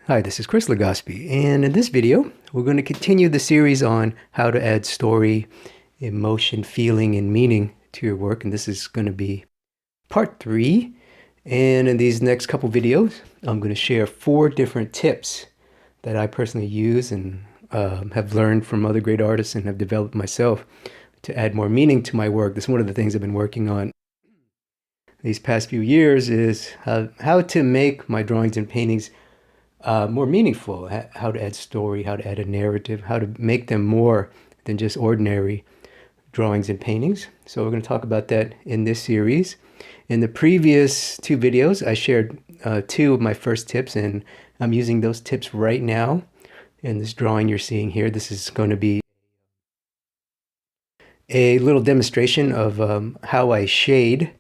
Hi, this is Chris Legaspi, and in this video, we're going to continue the series on how to add story, emotion, feeling, and meaning to your work. And this is going to be part 3. And in these next couple videos, I'm going to share 4 different tips that I personally use and have learned from other great artists and have developed myself to add more meaning to my work. This is one of the things I've been working on these past few years is how to make my drawings and paintings more meaningful, how to add story, how to add a narrative, how to make them more than just ordinary drawings and paintings. So we're going to talk about that in this series. In the previous 2 videos, I shared 2 of my first tips, and I'm using those tips right now in this drawing you're seeing here. This is going to be a little demonstration of how I shade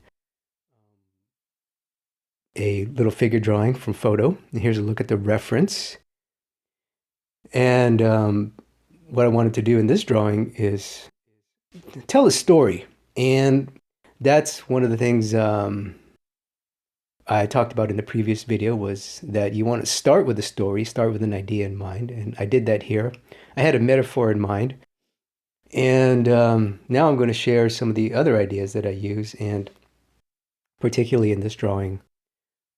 a little figure drawing from photo. And here's a look at the reference. And what I wanted to do in this drawing is tell a story. And that's one of the things I talked about in the previous video, was that you want to start with a story, start with an idea in mind. And I did that here. I had a metaphor in mind. And now I'm going to share some of the other ideas that I use. And particularly in this drawing,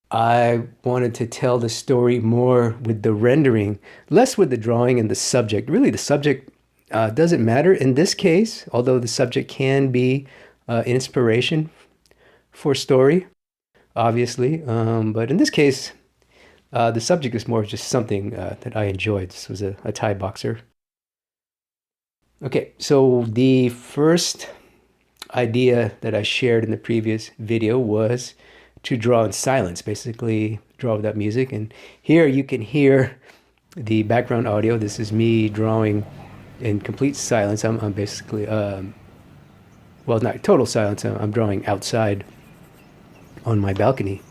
I wanted to tell the story more with the rendering, less with the drawing and the subject. Really, the subject doesn't matter in this case, although the subject can be inspiration for story, obviously. But in this case, the subject is more just something that I enjoyed. This was a Thai boxer. Okay, so the first idea that I shared in the previous video was to draw in silence, basically draw without music. And here you can hear the background audio. This is me drawing in complete silence. I'm basically, well, not total silence. I'm drawing outside on my balcony.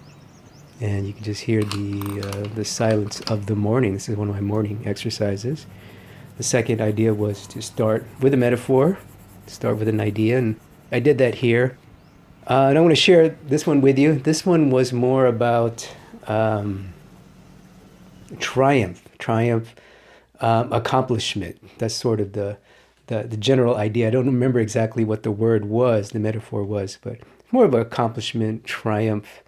And you can just hear the silence of the morning. This is one of my morning exercises. The second idea was to start with a metaphor, start with an idea. And I did that here. And I want to share this one with you. This one was more about triumph, accomplishment. That's sort of the general idea. I don't remember exactly what the word was, the metaphor was, but more of an accomplishment, triumph.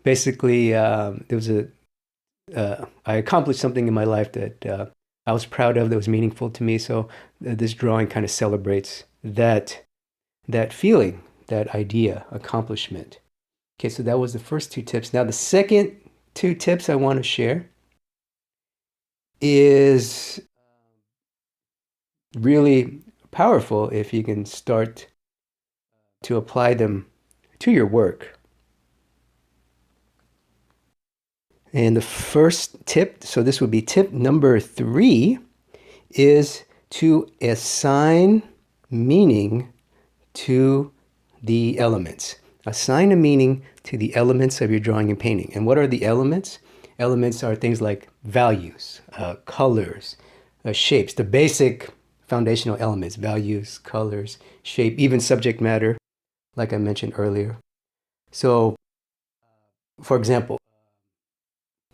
Basically, there was I accomplished something in my life that I was proud of, that was meaningful to me. So this drawing kind of celebrates that feeling, that idea, accomplishment. Okay, so that was the first 2 tips. Now the second 2 tips I want to share is really powerful if you can start to apply them to your work. And the first tip, so this would be tip number 3, is to assign meaning to the elements. Assign a meaning to the elements of your drawing and painting. And what are the elements? Elements are things like values, colors, shapes, the basic foundational elements: values, colors, shape, even subject matter, like I mentioned earlier. So, for example,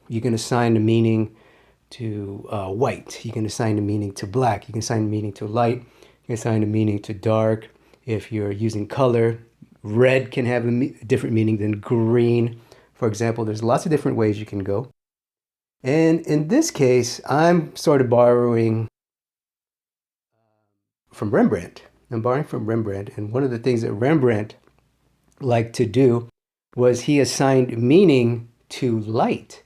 you can assign a meaning to white. You can assign a meaning to black. You can assign a meaning to light. You can assign a meaning to dark. If you're using color, red can have a different meaning than green. For example, there's lots of different ways you can go. And in this case, I'm sort of borrowing from Rembrandt. I'm borrowing from Rembrandt. And one of the things that Rembrandt liked to do was he assigned meaning to light.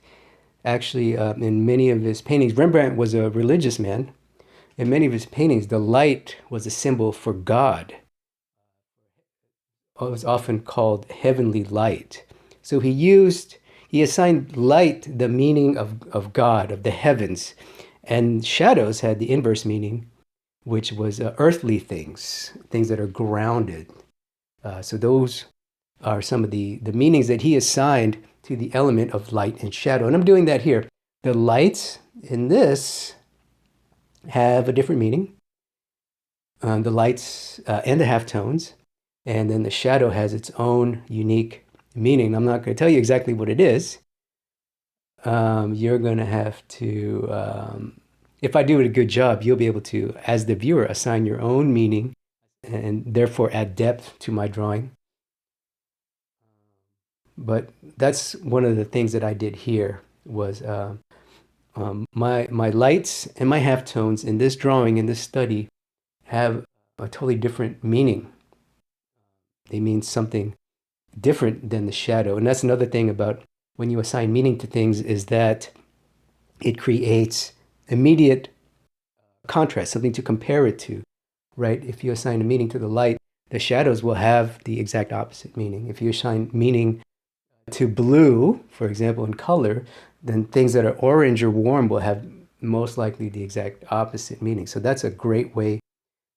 Actually, in many of his paintings, Rembrandt was a religious man. In many of his paintings, the light was a symbol for God. It was often called heavenly light. So he assigned light the meaning of God, of the heavens, and shadows had the inverse meaning, which was earthly things that are grounded. So those are some of the meanings that he assigned to the element of light and shadow. And I'm doing that here. The lights in this have a different meaning. The lights and the halftones. And then the shadow has its own unique meaning. I'm not going to tell you exactly what it is, you're going to have to, if I do a good job, you'll be able to, as the viewer, assign your own meaning and therefore add depth to my drawing. But that's one of the things that I did here was my lights and my halftones in this drawing, in this study, have a totally different meaning. They mean something different than the shadow. And that's another thing about when you assign meaning to things is that it creates immediate contrast, something to compare it to, right? If you assign a meaning to the light, the shadows will have the exact opposite meaning. If you assign meaning to blue, for example, in color, then things that are orange or warm will have most likely the exact opposite meaning. So that's a great way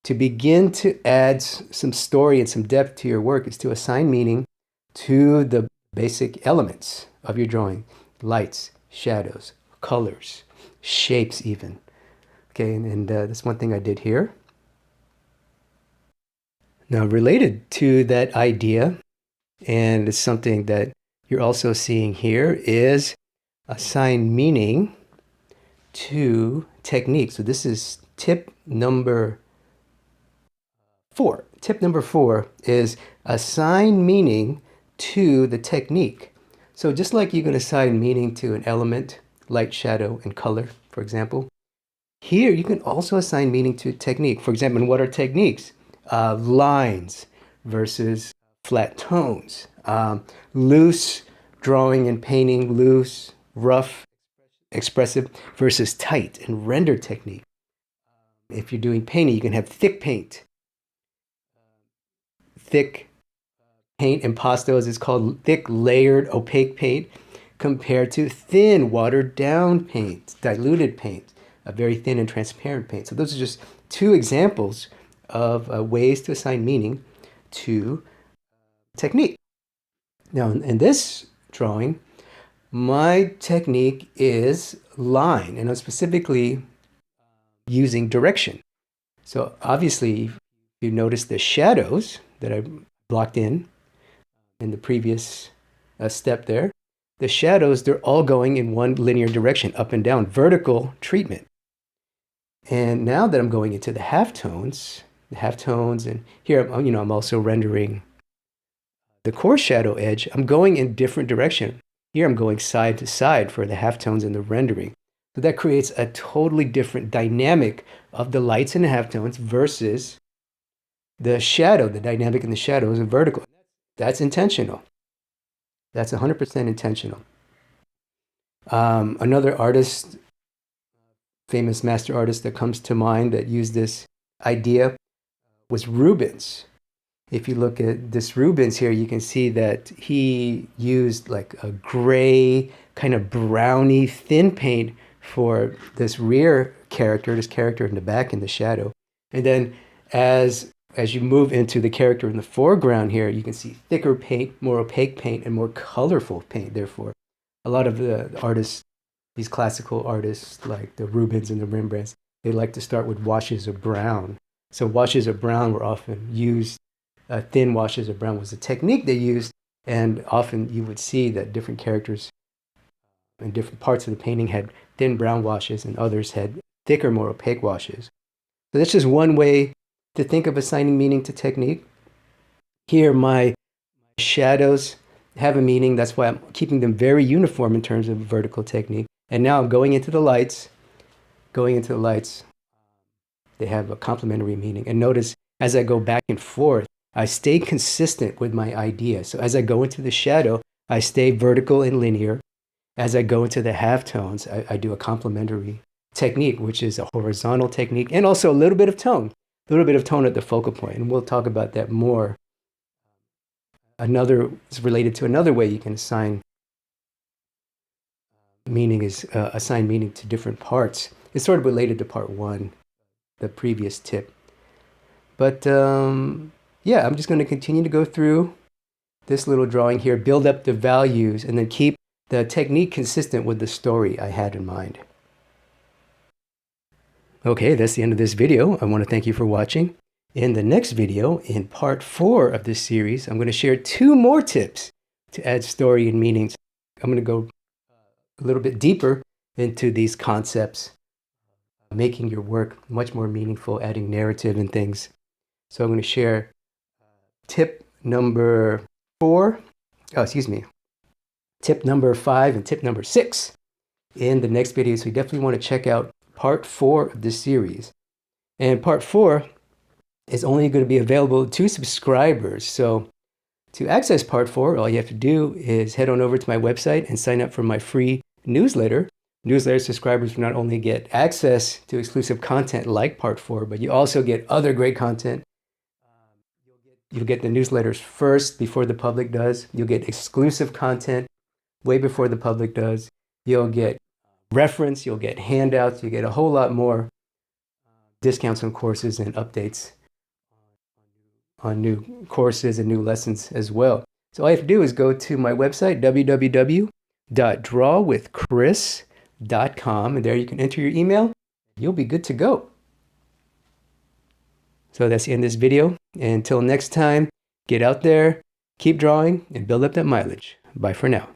to begin to add some story and some depth to your work, is to assign meaning to the basic elements of your drawing: lights, shadows, colors, shapes even. Okay, and that's one thing I did here. Now, related to that idea, and it's something that you're also seeing here, is assign meaning to technique. So this is tip number 4. Tip number 4 is assign meaning to the technique. So just like you can assign meaning to an element, light, shadow, and color, for example, here you can also assign meaning to technique. For example, and what are techniques? Lines versus flat tones, loose drawing and painting, loose, rough, expressive versus tight and render technique. If you're doing painting, you can have thick paint. Thick paint, impasto as it's called, thick, layered, opaque paint, compared to thin, watered down paint, diluted paint, a very thin and transparent paint. So those are just 2 examples of ways to assign meaning to technique. Now, in this drawing, my technique is line, and I'm specifically using direction. So obviously, you notice the shadows that I blocked in the previous step there. The shadows, they're all going in one linear direction, up and down, vertical treatment. And now that I'm going into the halftones, and here, I'm also rendering the core shadow edge. I'm going in different direction. Here I'm going side to side for the halftones and the rendering. So that creates a totally different dynamic of the lights and the halftones versus the shadow, the dynamic in the shadows and vertical. That's intentional. That's 100% intentional. Another artist, famous master artist that comes to mind that used this idea was Rubens. If you look at this Rubens here, you can see that he used like a gray, kind of browny, thin paint for this rear character, this character in the back in the shadow. And then as you move into the character in the foreground here, you can see thicker paint, more opaque paint, and more colorful paint, therefore. A lot of the artists, these classical artists like the Rubens and the Rembrandts, they like to start with washes of brown. So washes of brown were often used, thin washes of brown was a technique they used, and often you would see that different characters in different parts of the painting had thin brown washes and others had thicker, more opaque washes. So that's just one way to think of assigning meaning to technique. Here, my shadows have a meaning. That's why I'm keeping them very uniform in terms of vertical technique. And now I'm going into the lights. They have a complementary meaning. And notice, as I go back and forth, I stay consistent with my idea. So as I go into the shadow, I stay vertical and linear. As I go into the halftones, I do a complementary technique, which is a horizontal technique, and also a little bit of tone at the focal point. And we'll talk about that more. It's related to another way you can assign meaning is assign meaning to different parts. It's sort of related to part 1, the previous tip. But yeah, I'm just going to continue to go through this little drawing here, build up the values, and then keep the technique consistent with the story I had in mind. Okay, that's the end of this video. I want to thank you for watching. In the next video, in part 4 of this series, I'm going to share 2 more tips to add story and meanings. I'm going to go a little bit deeper into these concepts, making your work much more meaningful, adding narrative and things. So I'm going to share tip number 4, tip number 5 and tip number 6 in the next video. So you definitely want to check out part 4 of this series. And part 4 is only going to be available to subscribers. So to access part 4, all you have to do is head on over to my website and sign up for my free newsletter. Newsletter subscribers will not only get access to exclusive content like part 4, but you also get other great content. You'll get the newsletters first before the public does. You'll get exclusive content way before the public does. You'll get reference, you'll get handouts, you get a whole lot more discounts on courses and updates on new courses and new lessons as well. So all you have to do is go to my website, www.drawwithchris.com, and there you can enter your email. You'll be good to go. So that's the end of this video. And until next time, get out there, keep drawing, and build up that mileage. Bye for now.